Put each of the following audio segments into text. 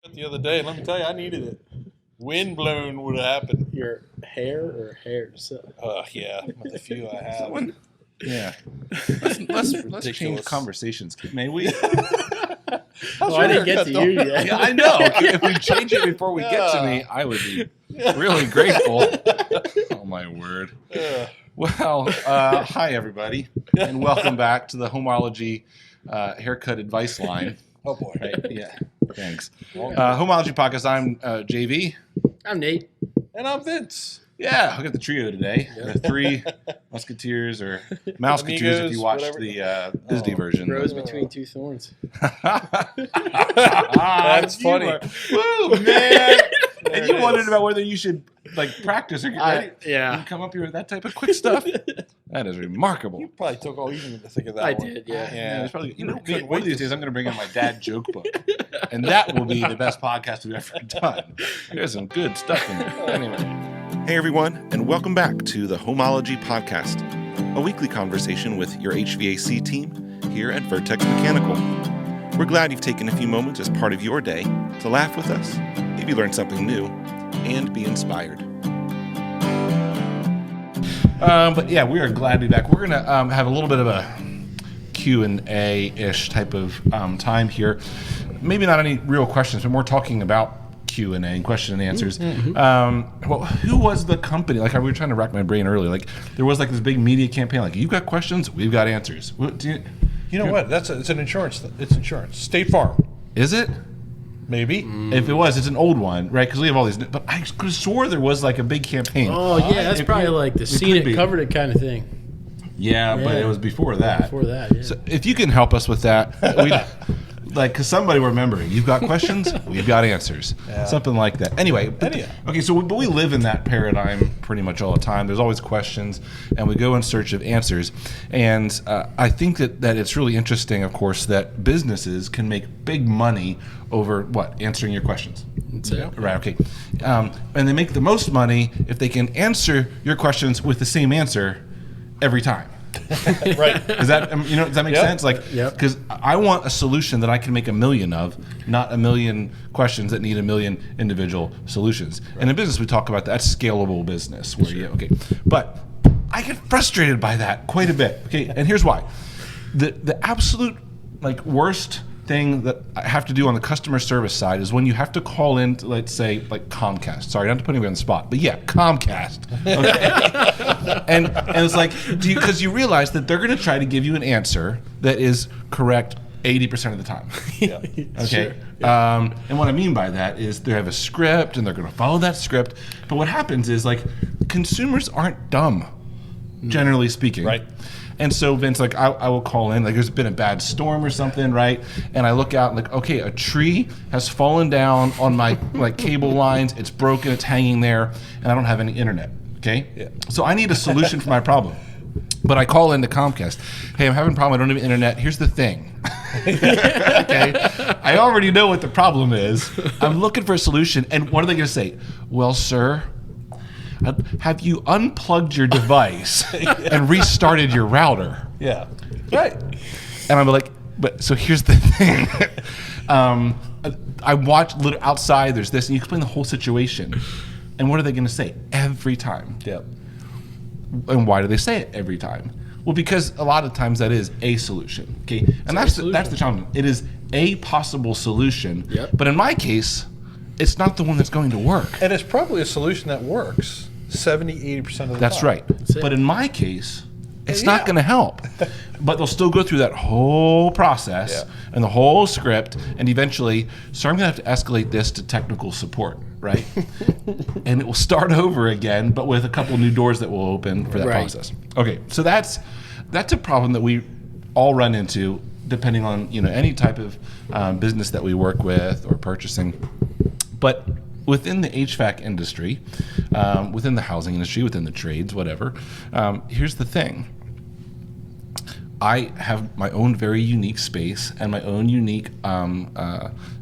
The other day, and let me tell you, I needed it. Wind blown would have happened. Your hair or hairs? Yeah, with the few I have. Yeah. Let's change conversations, may we? I didn't get to you yet. Yeah, I know. If we change it before we get to me, I would be really grateful. Oh, my word. Well, hi, everybody, and welcome back to the Homeology haircut advice line. Oh, boy. Right? Yeah, thanks. Homeology Podcast, I'm JV. I'm Nate. And I'm Vince. Yeah, we got the trio today. Yeah. The three Musketeers or Mouseketeers if you watched whatever. the Disney version. Rose between two thorns. That's funny. Woo, man. And you wondered about whether you should practice or get ready. Yeah. You come up here with that type of quick stuff. That is remarkable. You probably took all evening to think of that I one. did, yeah. Yeah, it's probably, Couldn't one of these days I'm going to bring in my dad joke book, and that will be the best podcast we've ever done. There's some good stuff in there. Anyway. Hey everyone, and welcome back to the Homeology Podcast, a weekly conversation with your HVAC team here at Vertex Mechanical. We're glad you've taken a few moments as part of your day to laugh with us, maybe learn something new, and be inspired. But yeah, we are glad to be back. We're going to have a little bit of a Q&A-ish type of time here. Maybe not any real questions, but more talking about Q&A and question and answers. Mm-hmm. Well, who was the company? We were trying to rack my brain earlier. There was this big media campaign. You've got questions, we've got answers. You know what? It's an insurance. It's insurance. State Farm. Is it? Maybe. If it was, it's an old one, right? Because we have all these. But I could have swore there was a big campaign. Oh, yeah. That's probably the seen it, covered it kind of thing. Yeah, but it was before that. Before that, yeah. So if you can help us with that, because somebody will remember, you've got questions, we've got answers. Yeah. Something like that. Anyway, okay, so we live in that paradigm pretty much all the time. There's always questions, and we go in search of answers. And I think that it's really interesting, of course, that businesses can make big money over, answering your questions. That's it. Right, okay. And they make the most money if they can answer your questions with the same answer every time. Right. Does that make sense? Yep. Because I want a solution that I can make a million of, not a million questions that need a million individual solutions. Right. And in business, we talk about that's scalable business. But I get frustrated by that quite a bit. Okay, and here's why. The absolute worst thing that I have to do on the customer service side is when you have to call in to, let's say, Comcast. Sorry, not to put anybody on the spot, but yeah, Comcast. Okay? and it's because you realize that they're going to try to give you an answer that is correct 80% of the time. Yeah. Okay. Sure. Yeah. And what I mean by that is they have a script and they're going to follow that script. But what happens is consumers aren't dumb, generally speaking. Right. And so, Vince, I will call in, there's been a bad storm or something, right? And I look out, okay, a tree has fallen down on my cable lines. It's broken. It's hanging there, and I don't have any internet. Okay. Yeah. So I need a solution for my problem. But I call into Comcast. Hey, I'm having a problem. I don't have internet. Here's the thing. Okay. I already know what the problem is. I'm looking for a solution, and what are they going to say? Well, sir, have you unplugged your device and restarted your router? Yeah. Right. And I'm but so here's the thing. I watch outside, there's this, and you explain the whole situation. And what are they going to say every time? Yeah. And why do they say it every time? Well, because a lot of times that is a solution. Okay. And that's the challenge. It is a possible solution. Yep. But in my case, it's not the one that's going to work. And it's probably a solution that works 70, 80% of the time. That's right. But in my case, it's not going to help. But they'll still go through that whole process and the whole script, and eventually, so I'm going to have to escalate this to technical support, right? And it will start over again, but with a couple new doors that will open for that process. Okay, so that's a problem that we all run into, depending on any type of business that we work with or purchasing. But within the HVAC industry, within the housing industry, within the trades, whatever, here's the thing. I have my own very unique space and my own unique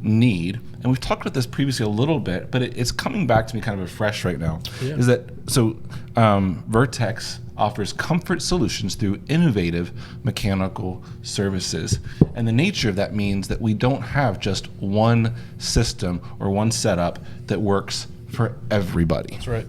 need. And we've talked about this previously a little bit, but it's coming back to me kind of afresh right now. Yeah. Is that Vertex offers comfort solutions through innovative mechanical services. And the nature of that means that we don't have just one system or one setup that works for everybody. That's right.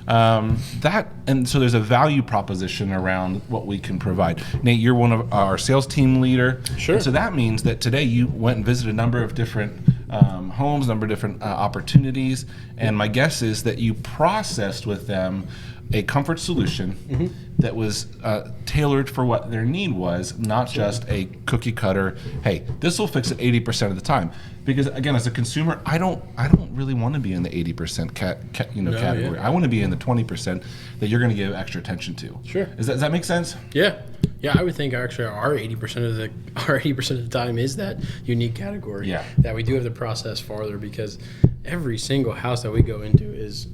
And so there's a value proposition around what we can provide. Nate, you're one of our sales team leader. Sure. And so that means that today you went and visited a number of different homes, number of different opportunities, and my guess is that you processed with them a comfort solution that was tailored for what their need was, not just a cookie cutter. Hey, this will fix it 80% of the time. Because again, as a consumer, I don't really want to be in the 80% category. I want to be in the 20% that you're going to give extra attention to. Sure. Does that make sense? Yeah. I would think actually our 80% of the time is that unique category. Yeah. That we do have to process farther because every single house that we go into is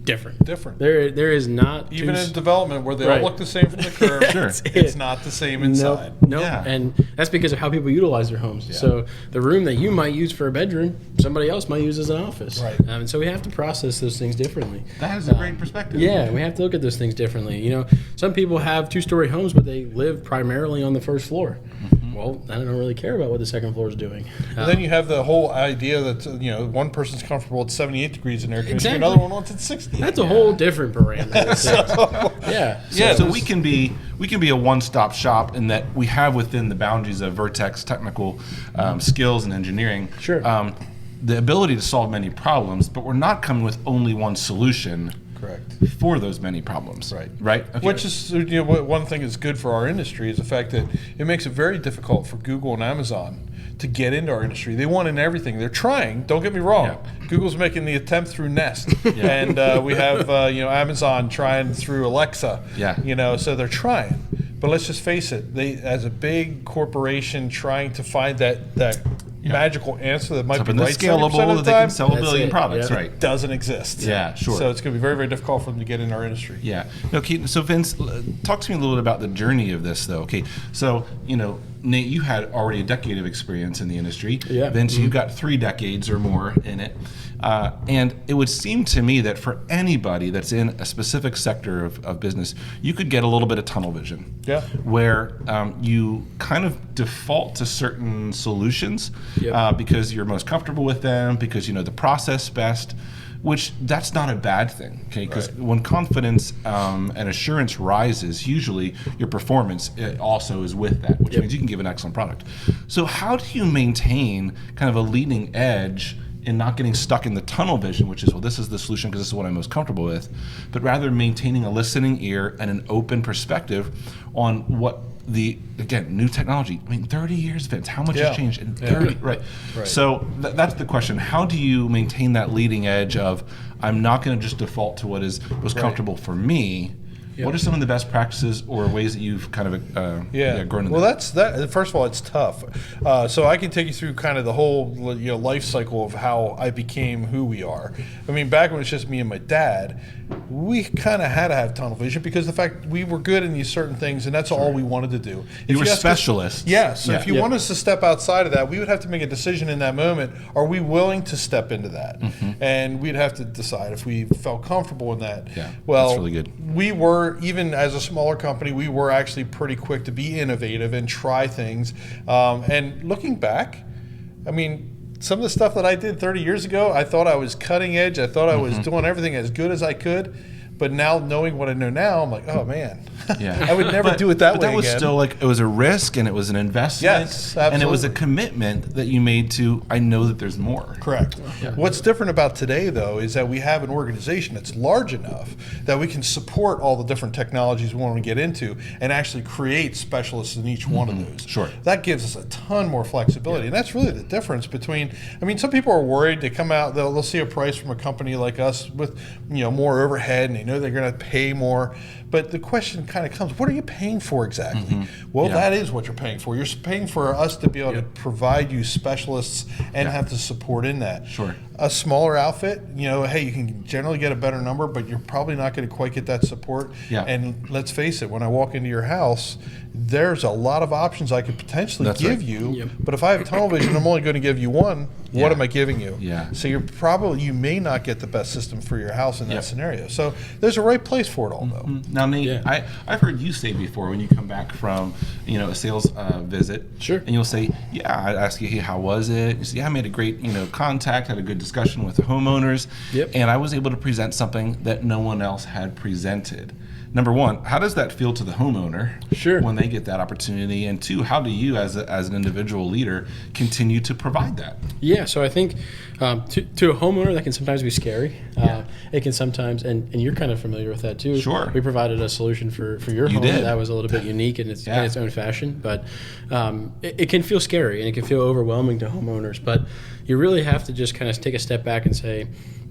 different. There is not even in development where they all look the same from the curb. Sure. It's not the same inside. No, Yeah. And that's because of how people utilize their homes. Yeah. So the room that you might use for a bedroom, somebody else might use as an office. Right. And so we have to process those things differently. That is a great perspective. Yeah, we have to look at those things differently. You know, some people have 2-story homes, but they live primarily on the first floor. Well, I don't really care about what the second floor is doing. And then you have the whole idea that one person's comfortable at 78 degrees in air conditioning, Exactly. another one wants it 60. That's a whole different parameter. Yeah. So we can be a one-stop shop in that we have within the boundaries of Vertex technical skills and engineering. Sure. the ability to solve many problems, but we're not coming with only one solution. Correct. For those many problems. Right. Right? Okay. Which is, one thing that's good for our industry is the fact that it makes it very difficult for Google and Amazon to get into our industry. They want in everything. They're trying. Don't get me wrong. Yeah. Google's making the attempt through Nest, and we have Amazon trying through Alexa. Yeah. So they're trying. But let's just face it. They, as a big corporation, trying to find that magical answer that might be right scalable 70% of that the they can time, sell a billion products, it right? doesn't exist. Yeah, sure. So it's going to be very, very difficult for them to get in our industry. Yeah. No, Keaton, so Vince, talk to me a little bit about the journey of this, though. Okay, so, Nate, you had already a decade of experience in the industry. Yeah. Vince, you've got 3 decades or more in it. And it would seem to me that for anybody that's in a specific sector of business, you could get a little bit of tunnel vision. Yeah. Where you kind of default to certain solutions Yep. because you're most comfortable with them, because you know the process best. Which that's not a bad thing, okay? Because when confidence and assurance rises, usually your performance also is with that, which means you can give an excellent product. So how do you maintain kind of a leading edge in not getting stuck in the tunnel vision, which is, well, this is the solution because this is what I'm most comfortable with, but rather maintaining a listening ear and an open perspective on what new technology. I mean, 30 years, Vince, how much has changed in 30? Right. So that's the question. How do you maintain that leading edge of, I'm not going to just default to what is most comfortable for me? What are some of the best practices or ways that you've kind of grown in Well, that? that's that. First of all, it's tough. So I can take you through kind of the whole life cycle of how I became who we are. I mean, back when it was just me and my dad, we kind of had to have tunnel vision because the fact we were good in these certain things, and that's all we wanted to do. You were specialists. So if you want us to step outside of that, we would have to make a decision in that moment. Are we willing to step into that? And we'd have to decide if we felt comfortable in that. Yeah, well, that's really good. We were, even as a smaller company, we were actually pretty quick to be innovative and try things. And looking back, I mean, some of the stuff that I did 30 years ago, I thought I was cutting edge. I thought I was doing everything as good as I could. But now, knowing what I know now, I'm like, oh man, I would never do it that way. But that was again. still like, it was a risk and it was an investment. Yes, absolutely. And it was a commitment that you made to, I know that there's more. Correct. What's different about today, though, is that we have an organization that's large enough that we can support all the different technologies we want to get into and actually create specialists in each one of those. Sure. That gives us a ton more flexibility. And that's really the difference between, I mean, some people are worried. They come out, they'll see a price from a company like us with, more overhead, and they know they're going to pay more. But the question kind of comes, what are you paying for exactly? Well, that is what you're paying for. You're paying for us to be able to provide you specialists and have the support in that. Sure. A smaller outfit, hey, you can generally get a better number, but you're probably not going to quite get that support. Yeah. And let's face it, when I walk into your house, there's a lot of options I could potentially give you. Yep. But if I have tunnel vision, I'm only going to give you one. What am I giving you? Yeah. So you may not get the best system for your house in that scenario. So there's a right place for it all, though. Now, Nate, I've heard you say before when you come back from a sales visit, and you'll say, I ask you, hey, how was it? You say, I made a great contact, had a good discussion with the homeowners, and I was able to present something that no one else had presented. Number one, how does that feel to the homeowner when they get that opportunity? And two, how do you as an individual leader continue to provide that? Yeah, so I think to a homeowner that can sometimes be scary. It can sometimes, and you're kind of familiar with that too. Sure. We provided a solution for your home that was a little bit unique in its own fashion, but it can feel scary and it can feel overwhelming to homeowners. But you really have to just kind of take a step back and say,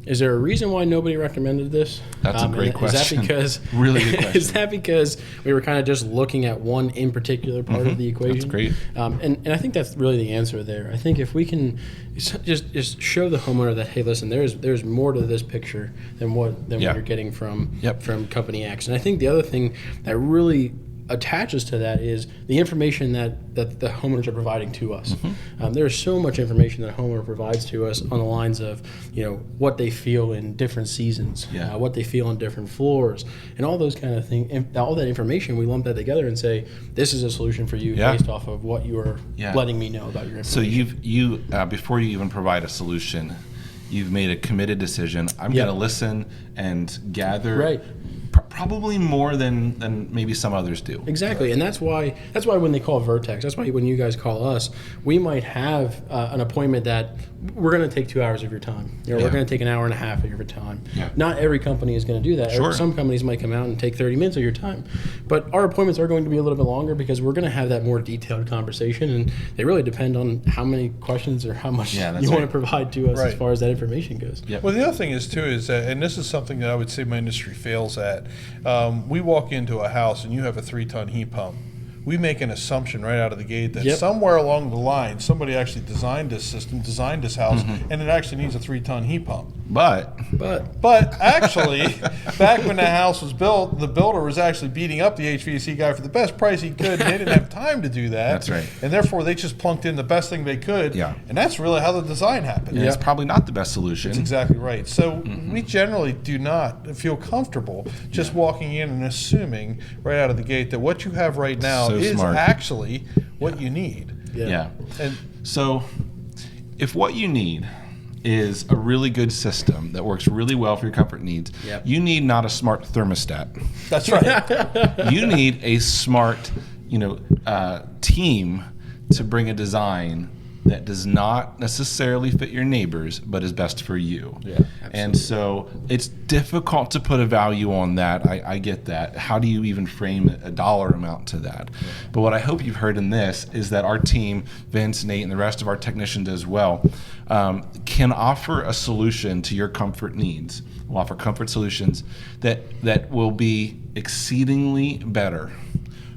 is there a reason why nobody recommended this? That's a great question. Is that because really good question? Is that because we were kind of just looking at one in particular part of the equation? That's great. And I think that's really the answer there. I think if we can just show the homeowner that, hey, listen, there's more to this picture than what you're getting from company X. And I think the other thing that really attaches to that is the information that the homeowners are providing to us. There's so much information that a homeowner provides to us on the lines of what they feel in different seasons, what they feel on different floors, and all those kind of things. And all that information, we lump that together and say, this is a solution for you based off of what you are letting me know about your information. So you before you even provide a solution, you've made a committed decision. I'm going to listen and gather probably more than maybe some others do. Exactly, and that's why when they call Vertex, that's why when you guys call us, we might have an appointment that we're going to take 2 hours of your time. We're going to take an hour and a half of your time. Not every company is going to do that. Some companies might come out and take 30 minutes of your time, but our appointments are going to be a little bit longer because we're going to have that more detailed conversation, and they really depend on how many questions or how much you want to provide to us as far as that information goes. Well, the other thing is too is that, and this is something that I would say my industry fails at. We walk into a house and you have a 3-ton heat pump. We make an assumption right out of the gate that somewhere along the line somebody actually designed this system, designed this house, and it actually needs a 3-ton heat pump. But actually, back when the house was built, the builder was actually beating up the HVAC guy for the best price he could, and they didn't have time to do that. That's right. And therefore, they just plunked in the best thing they could. And that's really how the design happened. It's probably not the best solution. That's exactly right. So we generally do not feel comfortable just walking in and assuming right out of the gate that what you have right now is smart. actually what you need. And so if what you need is a really good system that works really well for your comfort needs, you need not a smart thermostat. That's right. You need a smart, team to bring a design that does not necessarily fit your neighbors, but is best for you. And so it's difficult to put a value on that. I get that. How do you even frame a dollar amount to that? But what I hope you've heard in this is that our team, Vince, Nate, and the rest of our technicians as well, can offer a solution to your comfort needs. We'll offer comfort solutions that will be exceedingly better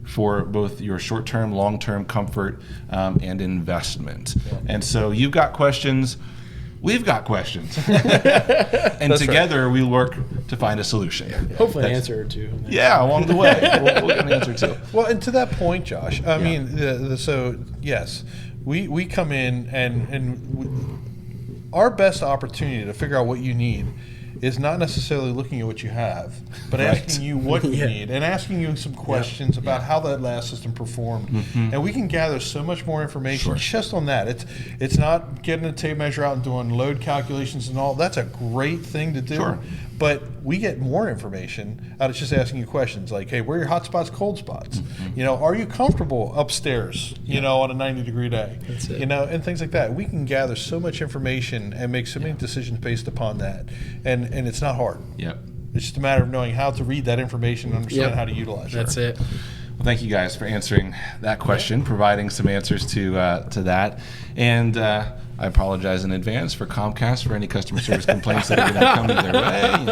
for both your short-term, long-term comfort and investment. And so you've got questions, we've got questions. And together we work to find a solution. Hopefully an answer or two. Along the way. We'll get an answer too. Well, and to that point, Josh, I mean, so yes, we come in and our best opportunity to figure out what you need is not necessarily looking at what you have, but asking you what you need and asking you some questions about how that last system performed. And we can gather so much more information just on that. It's not getting a tape measure out and doing load calculations and all. That's a great thing to do. But we get more information out of just asking you questions like, hey, where are your hot spots, cold spots? Are you comfortable upstairs, on a 90-degree day? That's it. And things like that. We can gather so much information and make so many decisions based upon that. And it's not hard. It's just a matter of knowing how to read that information and understand how to utilize it. That's it. Well, thank you guys for answering that question, providing some answers to that. And I apologize in advance for Comcast for any customer service complaints that are going to come their way.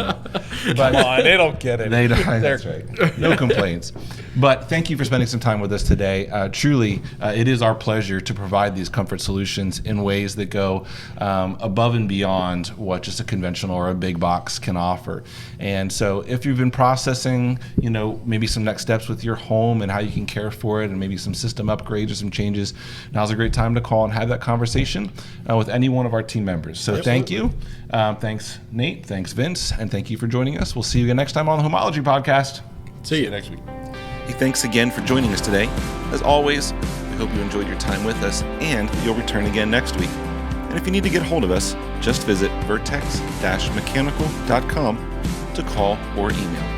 But come on, they don't get it. That's right. No complaints. But thank you for spending some time with us today. Truly, it is our pleasure to provide these comfort solutions in ways that go above and beyond what just a conventional or a big box can offer. And so if you've been processing, maybe some next steps with your home and how you can care for it and maybe some system upgrades or some changes, now's a great time to call and have that conversation with any one of our team members. So Thank you. Thanks, Nate. Thanks, Vince. And thank you for joining us. We'll see you again next time on the Homeology Podcast. See you next week. Hey, thanks again for joining us today. As always, we hope you enjoyed your time with us and you'll return again next week. And if you need to get a hold of us, just visit vertex-mechanical.com to call or email.